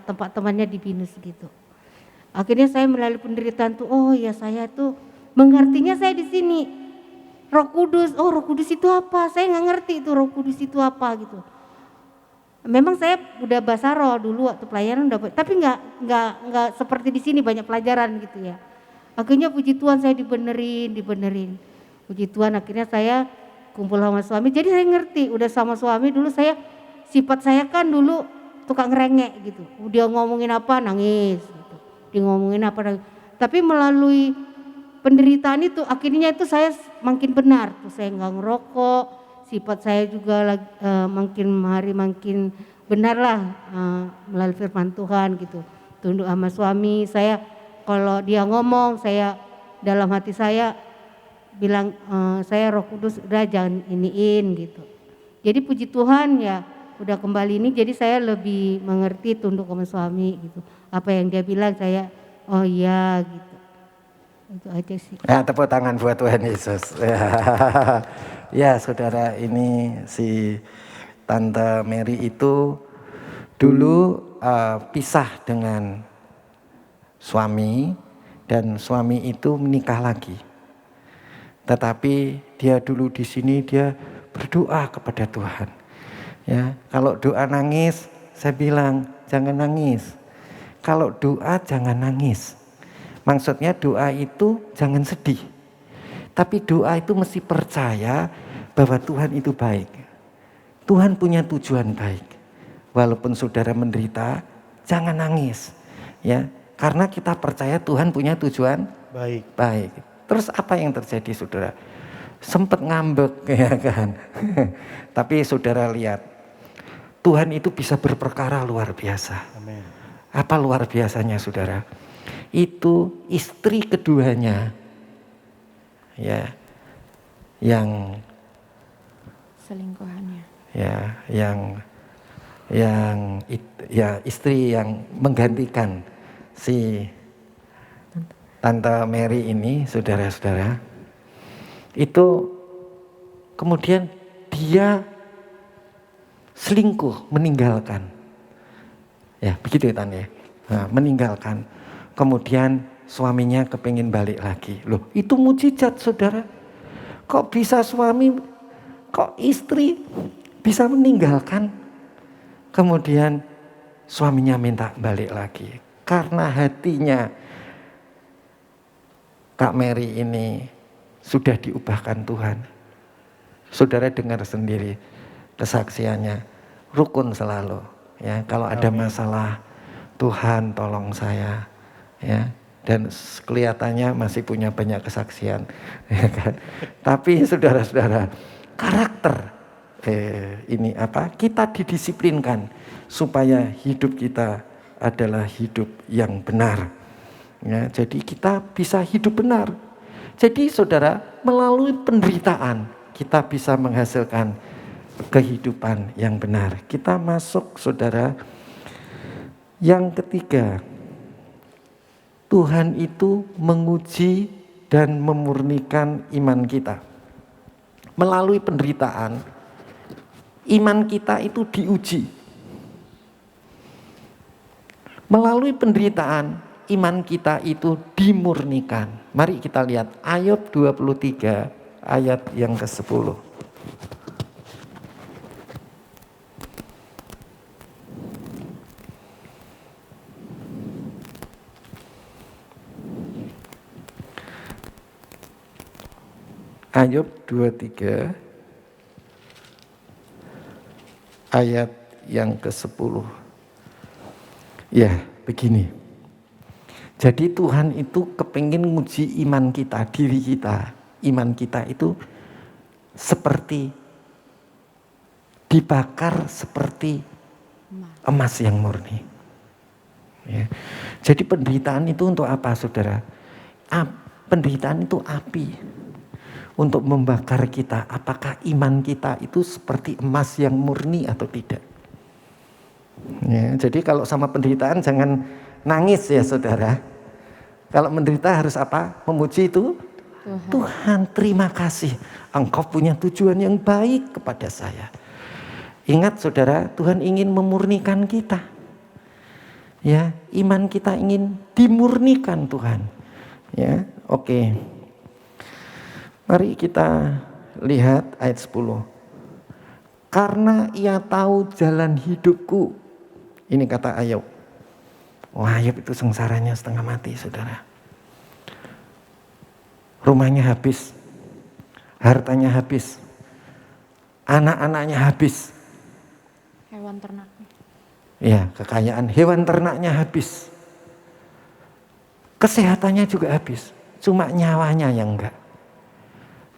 tempat temannya di Binus gitu. Akhirnya saya melalui penderitaan tuh, saya tuh mengertinya saya di sini. Roh Kudus itu apa? Saya nggak ngerti itu Roh Kudus itu apa gitu. Memang saya udah bahasa roh dulu waktu pelayanan tapi nggak seperti di sini banyak pelajaran gitu ya. Akhirnya puji Tuhan saya dibenerin. Puji Tuhan akhirnya saya kumpul sama suami. Jadi saya ngerti udah sama suami dulu sifat saya kan dulu tukang ngerengek gitu. Dia ngomongin apa nangis. Dia ngomongin apa. Tapi melalui penderitaan itu akhirnya itu saya makin benar tuh, saya nggak ngerokok, sifat saya juga makin hari makin benar lah melalui firman Tuhan gitu, tunduk sama suami saya. Kalau dia ngomong, saya dalam hati saya bilang saya Roh Kudus udah jangan iniin gitu. Jadi puji Tuhan ya udah kembali ini, jadi saya lebih mengerti, tunduk sama suami gitu. Apa yang dia bilang saya oh iya gitu. Itu aja sih. Ya, tepuk tangan buat Tuhan Yesus. Ya, saudara, ini si Tante Mary itu dulu pisah dengan suami, dan suami itu menikah lagi. Tetapi dia dulu di sini dia berdoa kepada Tuhan. Ya, kalau doa nangis, saya bilang jangan nangis. Kalau doa jangan nangis. Maksudnya doa itu jangan sedih. Tapi doa itu mesti percaya bahwa Tuhan itu baik. Tuhan punya tujuan baik. Walaupun saudara menderita, jangan nangis. Ya, karena kita percaya Tuhan punya tujuan baik. Terus apa yang terjadi saudara? Sempat ngambek ya kan. Tapi saudara lihat, Tuhan itu bisa berperkara luar biasa. Amin. Apa luar biasanya saudara? Itu istri keduanya ya yang selingkuhannya. Istri yang menggantikan si Tante Mary ini, saudara-saudara, itu kemudian dia selingkuh, meninggalkan. Ya, begitu ya Tante. Nah, meninggalkan. Kemudian suaminya kepingin balik lagi. Loh, itu mujizat saudara. Kok bisa suami, kok istri bisa meninggalkan? Kemudian suaminya minta balik lagi. Karena hatinya Kak Mary ini sudah diubahkan Tuhan. Saudara dengar sendiri kesaksiannya, rukun selalu. Ya, kalau ada masalah, Tuhan tolong saya. Ya, dan kelihatannya masih punya banyak kesaksian, ya kan? Tapi saudara-saudara, karakter ini apa? Kita didisiplinkan supaya hidup kita adalah hidup yang benar. Ya, jadi kita bisa hidup benar. Jadi saudara, melalui penderitaan kita bisa menghasilkan kehidupan yang benar. Kita masuk saudara yang ketiga. Tuhan itu menguji dan memurnikan iman kita. Melalui penderitaan, iman kita itu diuji. Melalui penderitaan, iman kita itu dimurnikan. Mari kita lihat Ayub 23 ayat yang ke-10. Ayub 23 ayat yang ke-10. Ya, begini. Jadi Tuhan itu kepingin nguji iman kita, diri kita. Iman kita itu seperti dibakar seperti emas yang murni. Ya. Jadi penderitaan itu untuk apa saudara? Penderitaan itu api. Untuk membakar kita, apakah iman kita itu seperti emas yang murni atau tidak. Ya, jadi kalau sama penderitaan jangan nangis ya saudara. Kalau menderita harus apa? Memuji itu Tuhan, terima kasih Engkau punya tujuan yang baik kepada saya. Ingat saudara, Tuhan ingin memurnikan kita. Ya, iman kita ingin dimurnikan Tuhan. Ya, oke. Mari kita lihat ayat 10. Karena ia tahu jalan hidupku. Ini kata Ayub. Wah, Ayub itu sengsaranya setengah mati, saudara. Rumahnya habis. Hartanya habis. Anak-anaknya habis. Hewan ternaknya. Ya, kekayaan hewan ternaknya habis. Kesehatannya juga habis. cuma nyawanya yang enggak.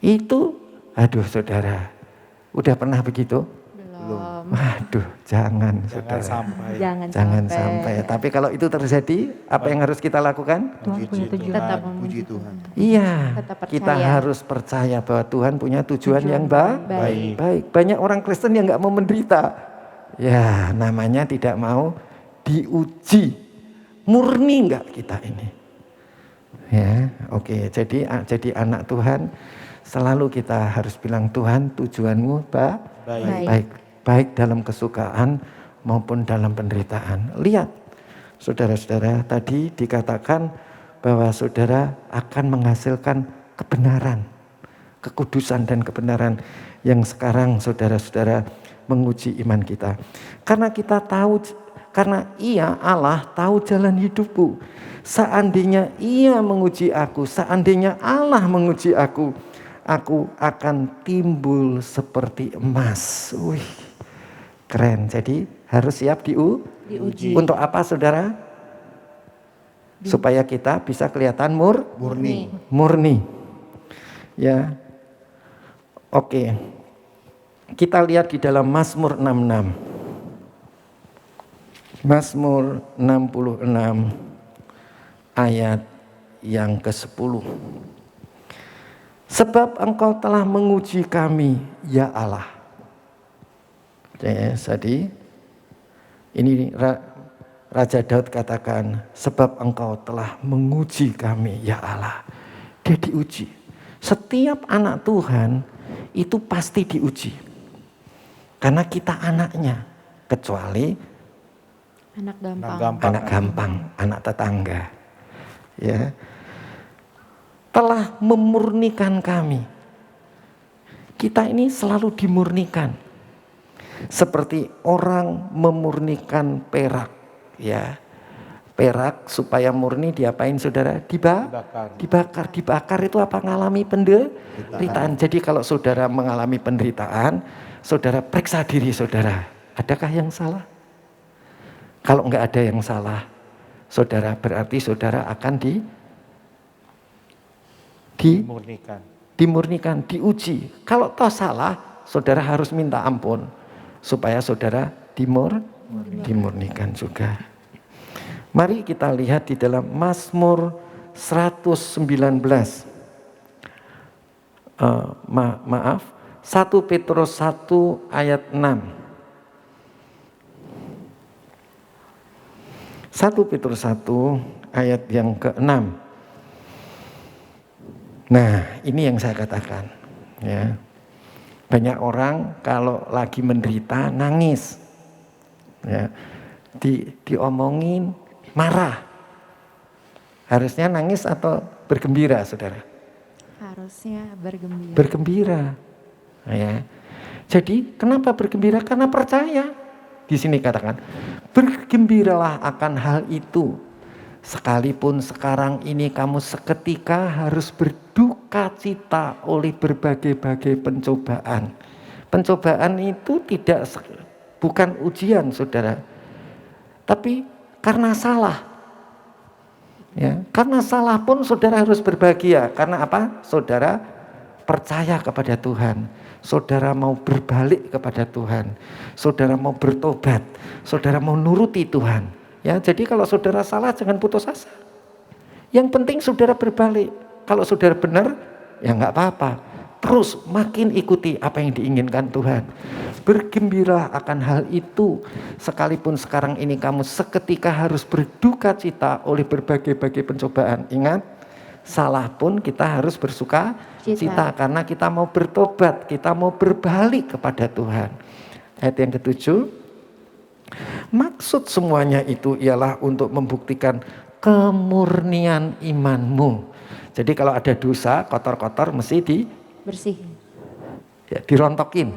Itu, aduh saudara, udah pernah begitu? Belum. Waduh, jangan Jangan saudara. sampai. Jangan Sampai. Tapi kalau itu terjadi, apa yang harus kita lakukan? Puji Tetap Tuhan, puji Tuhan. Iya, Tetap percaya. kita harus percaya bahwa Tuhan punya tujuan yang baik. baik. Banyak orang Kristen yang nggak mau menderita. Ya, namanya tidak mau diuji. Murni nggak kita ini? Ya, oke. Jadi anak Tuhan selalu kita harus bilang Tuhan tujuanmu baik dalam kesukaan maupun dalam penderitaan. Lihat, saudara-saudara, tadi dikatakan bahwa saudara akan menghasilkan kebenaran, kekudusan dan kebenaran yang sekarang saudara-saudara menguji iman kita. Karena kita tahu, karena Ia Allah tahu jalan hidupku. Seandainya Ia menguji aku, seandainya Allah menguji aku akan timbul seperti emas. Wih, keren. Jadi harus siap diuji. Untuk apa saudara? Supaya kita bisa kelihatan murni. Ya. Oke. Kita lihat di dalam Mazmur 66. Mazmur 66 ayat yang ke-10. Sebab Engkau telah menguji kami, ya Allah. Jadi ini Raja Daud katakan, sebab Engkau telah menguji kami, ya Allah. Dia diuji. Setiap anak Tuhan itu pasti diuji. Karena kita anaknya, kecuali anak gampang, anak tetangga. Ya. Telah memurnikan kami. Kita ini selalu dimurnikan. Seperti orang memurnikan perak, ya. Perak supaya murni diapain saudara? Dibakar itu apa? Mengalami penderitaan. Jadi kalau saudara mengalami penderitaan, saudara periksa diri saudara. Adakah yang salah? Kalau enggak ada yang salah, saudara, berarti saudara akan dimurnikan, diuji. Kalau toh salah, saudara harus minta ampun supaya saudara dimurnikan juga. Mari kita lihat di dalam Mazmur 119. 1 Petrus 1 ayat 6. 1 Petrus 1 ayat yang ke-6. Nah, ini yang saya katakan, ya. Banyak orang kalau lagi menderita nangis, ya, diomongin marah. Harusnya nangis atau bergembira, saudara? Harusnya bergembira. Bergembira, ya. Jadi kenapa bergembira? Karena percaya. Di sini katakan, bergembiralah akan hal itu. Sekalipun sekarang ini kamu seketika harus berduka cita oleh berbagai-bagai pencobaan. Pencobaan itu bukan ujian, saudara. Tapi karena salah. Ya, karena salah pun saudara harus berbahagia. Karena apa? Saudara percaya kepada Tuhan. Saudara mau berbalik kepada Tuhan. Saudara mau bertobat. Saudara mau nuruti Tuhan. Ya, jadi kalau saudara salah jangan putus asa. Yang penting saudara berbalik. Kalau saudara benar, ya enggak apa-apa. Terus makin ikuti apa yang diinginkan Tuhan. Bergembira akan hal itu. Sekalipun sekarang ini kamu seketika harus berduka cita oleh berbagai-bagai pencobaan. Ingat, salah pun kita harus bersuka cita. Karena kita mau bertobat, kita mau berbalik kepada Tuhan. Ayat yang ke-7. Maksud semuanya itu ialah untuk membuktikan kemurnian imanmu. Jadi kalau ada dosa kotor-kotor mesti Bersih. ya, dirontokin.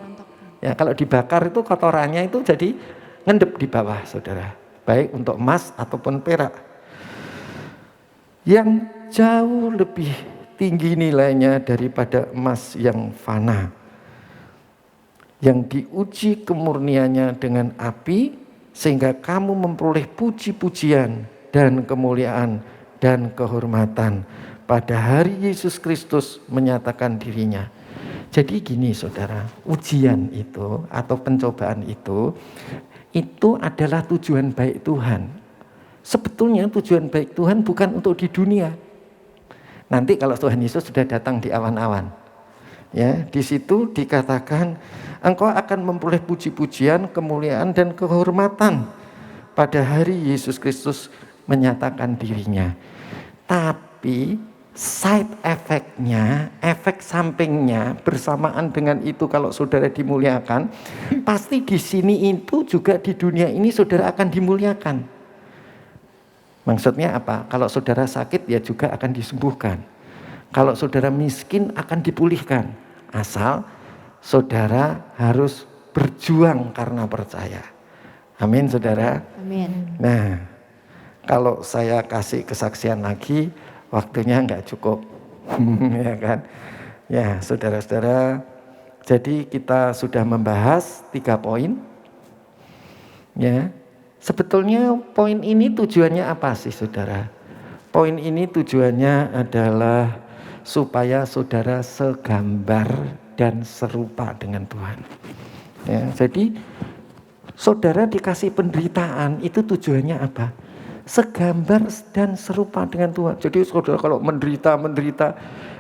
Ya, kalau dibakar itu kotorannya itu jadi ngendep di bawah, saudara. Baik untuk emas ataupun perak. Yang jauh lebih tinggi nilainya daripada emas yang fana. Yang diuji kemurniannya dengan api, sehingga kamu memperoleh puji-pujian dan kemuliaan dan kehormatan pada hari Yesus Kristus menyatakan dirinya. Jadi gini saudara, ujian itu atau pencobaan itu adalah tujuan baik Tuhan. Sebetulnya tujuan baik Tuhan bukan untuk di dunia. Nanti kalau Tuhan Yesus sudah datang di awan-awan, ya, di situ dikatakan engkau akan memperoleh puji-pujian, kemuliaan dan kehormatan pada hari Yesus Kristus menyatakan dirinya. Tapi side effect-nya, efek sampingnya bersamaan dengan itu kalau saudara dimuliakan, pasti di sini itu juga di dunia ini saudara akan dimuliakan. Maksudnya apa? Kalau saudara sakit ya juga akan disembuhkan. Kalau saudara miskin akan dipulihkan. Asal saudara harus berjuang karena percaya. Amin saudara. Amin. Nah, kalau saya kasih kesaksian lagi, waktunya nggak cukup, ya kan? Ya, saudara-saudara, jadi kita sudah membahas 3 poin. Ya, sebetulnya poin ini tujuannya apa sih, saudara? Poin ini tujuannya adalah supaya saudara segambar dan serupa dengan Tuhan. Ya, jadi saudara dikasih penderitaan itu tujuannya apa? Segambar dan serupa dengan Tuhan. Jadi saudara kalau menderita,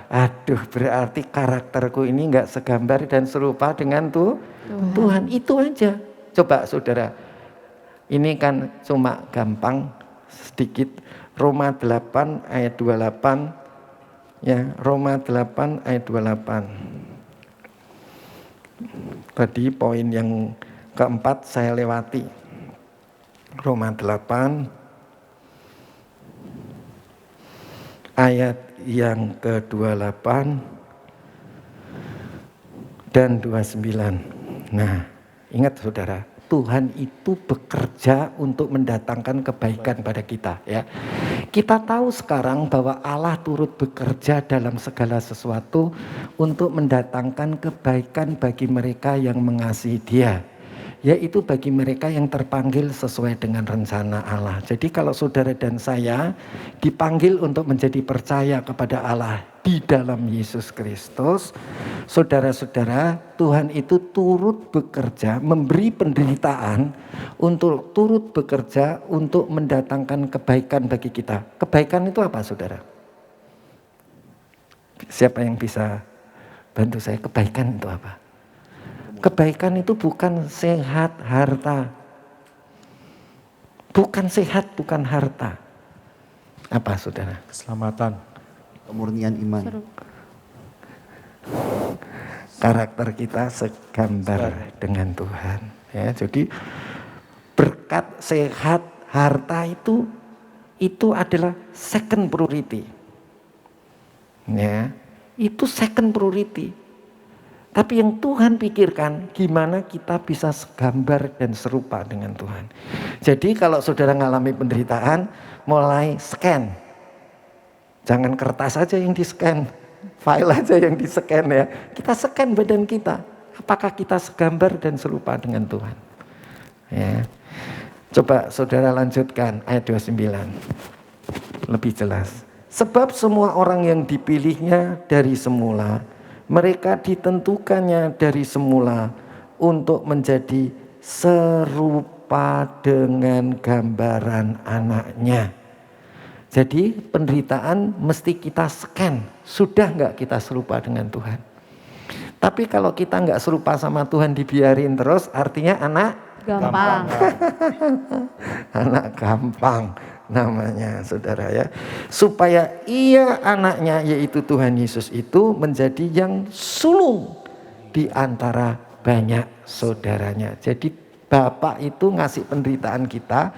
aduh berarti karakterku ini enggak segambar dan serupa dengan Tuhan. Itu aja. Coba saudara, ini kan cuma gampang sedikit. Roma 8 ayat 28, ya, Roma 8 ayat 28. Tadi poin yang keempat saya lewati. Roma 8 ayat yang ke-28 dan 29. Nah, ingat saudara, Tuhan itu bekerja untuk mendatangkan kebaikan pada kita, ya. Kita tahu sekarang bahwa Allah turut bekerja dalam segala sesuatu untuk mendatangkan kebaikan bagi mereka yang mengasihi Dia, yaitu bagi mereka yang terpanggil sesuai dengan rencana Allah. Jadi kalau saudara dan saya dipanggil untuk menjadi percaya kepada Allah di dalam Yesus Kristus, saudara-saudara, Tuhan itu turut bekerja, memberi penderitaan untuk turut bekerja untuk mendatangkan kebaikan bagi kita. Kebaikan itu apa, saudara? Siapa yang bisa bantu saya? Kebaikan itu apa? Kebaikan itu bukan sehat harta. Bukan sehat, bukan harta. Apa saudara? Keselamatan. Kemurnian iman. Karakter kita segambar dengan Tuhan. Ya, jadi berkat, sehat, harta itu adalah second priority. Ya, itu second priority. Tapi yang Tuhan pikirkan, gimana kita bisa segambar dan serupa dengan Tuhan. Jadi kalau saudara mengalami penderitaan, mulai scan. Jangan kertas aja yang di-scan, file aja yang di-scan, ya. Kita scan badan kita. Apakah kita segambar dan serupa dengan Tuhan? Ya. Coba saudara lanjutkan ayat 29. Lebih jelas. Sebab semua orang yang dipilihnya dari semula, mereka ditentukannya dari semula untuk menjadi serupa dengan gambaran anaknya. Jadi penderitaan mesti kita scan, sudah enggak kita serupa dengan Tuhan. Tapi kalau kita enggak serupa sama Tuhan, dibiarin terus, artinya anak Gampang. anak gampang namanya, saudara, ya. Supaya ia anaknya, yaitu Tuhan Yesus itu menjadi yang sulung di antara banyak saudaranya. Jadi Bapak itu ngasih penderitaan kita,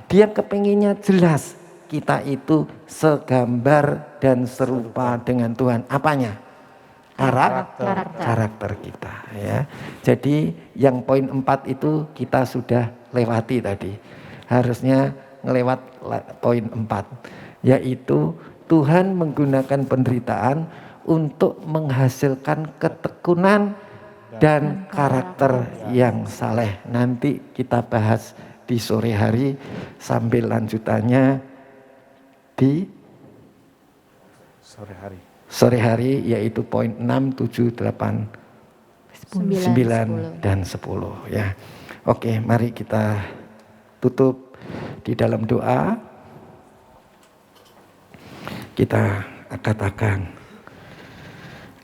dia kepenginnya jelas kita itu segambar dan serupa dengan Tuhan. Apanya? Karakter kita, ya. Jadi yang poin 4 itu kita sudah lewati tadi. Harusnya ngelewat poin 4, yaitu Tuhan menggunakan penderitaan untuk menghasilkan ketekunan dan karakter yang saleh. Nanti kita bahas di sore hari sambil lanjutannya di Sore hari. Sore hari yaitu poin 6, 7, 8, 9 dan 10 ya. Oke, mari kita tutup di dalam doa. Kita katakan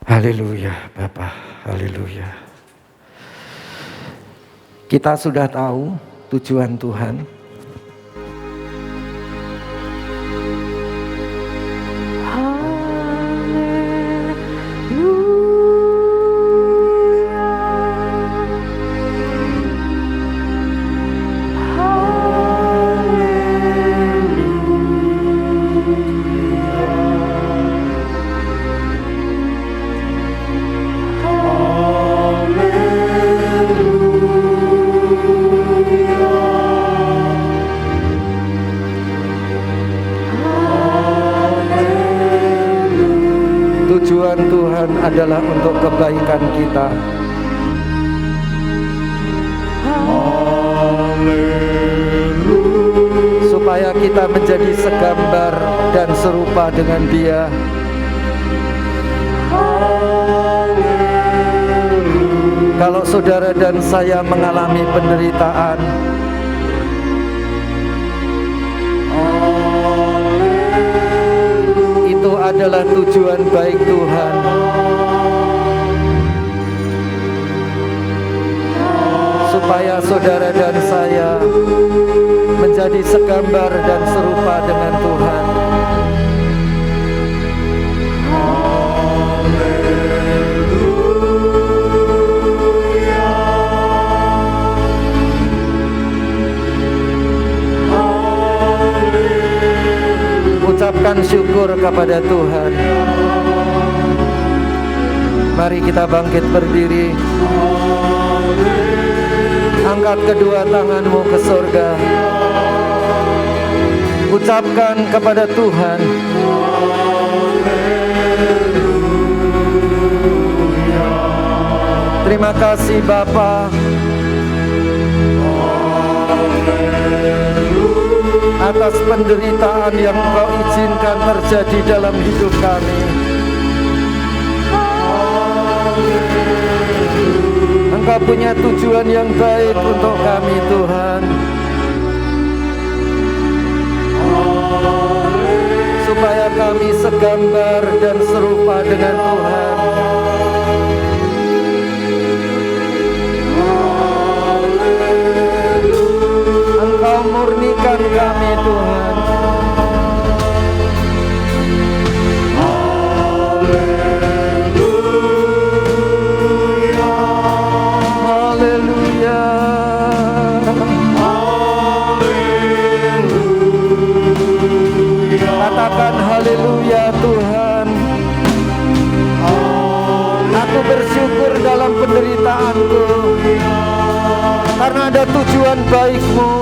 haleluya Bapa, haleluya. Kita sudah tahu tujuan Tuhan. Tujuan Tuhan adalah untuk kebaikan kita. Supaya kita menjadi segambar dan serupa dengan Dia. Kalau saudara dan saya mengalami penderitaan, itu adalah tujuan baik Tuhan. Supaya saudara dan saya menjadi segambar dan serupa dengan Tuhan. Ucapkan syukur kepada Tuhan. Mari kita bangkit berdiri. Angkat kedua tanganmu ke surga. Ucapkan kepada Tuhan, terima kasih Bapa atas penderitaan yang Engkau izinkan terjadi dalam hidup kami. Engkau punya tujuan yang baik untuk kami Tuhan, supaya kami segambar dan serupa dengan Tuhan. Engkau murnikan kami Tuhan. Haleluya. Katakan haleluya Tuhan. Aku bersyukur dalam penderitaanku, karena ada tujuan baik-Mu.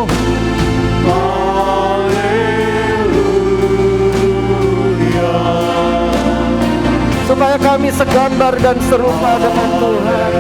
Supaya kami segambar dan serupa dengan Tuhan.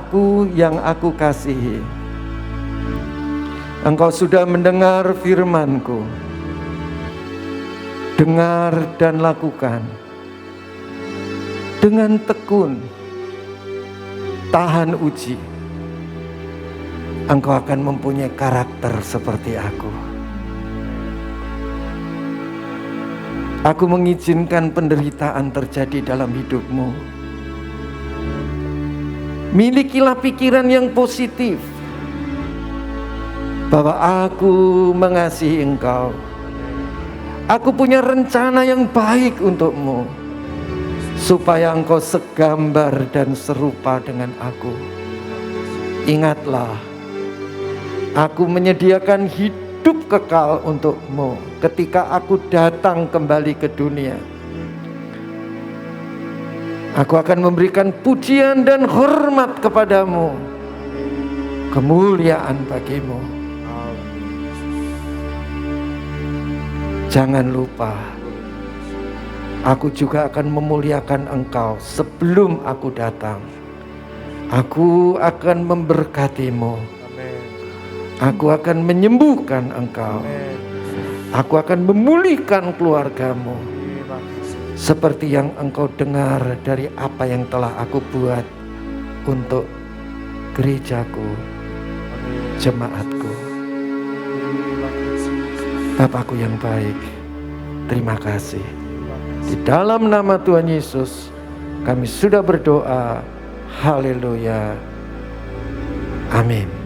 anakku yang aku kasihi, Engkau sudah mendengar firman-Ku. Dengar dan lakukan dengan tekun, tahan uji. Engkau akan mempunyai karakter seperti aku. Aku mengizinkan penderitaan terjadi dalam hidupmu. Milikilah pikiran yang positif bahwa aku mengasihi engkau. Aku punya rencana yang baik untukmu, supaya engkau segambar dan serupa dengan aku. Ingatlah, aku menyediakan hidup kekal untukmu ketika aku datang kembali ke dunia. Aku akan memberikan pujian dan hormat kepadamu, kemuliaan bagimu. Jangan lupa, aku juga akan memuliakan engkau sebelum aku datang. Aku akan memberkatimu. Aku akan menyembuhkan engkau. Aku akan memulihkan keluargamu, seperti yang engkau dengar dari apa yang telah aku buat untuk gerejaku, jemaatku. Bapakku yang baik, terima kasih. Di dalam nama Tuhan Yesus kami sudah berdoa. Haleluya. Amin.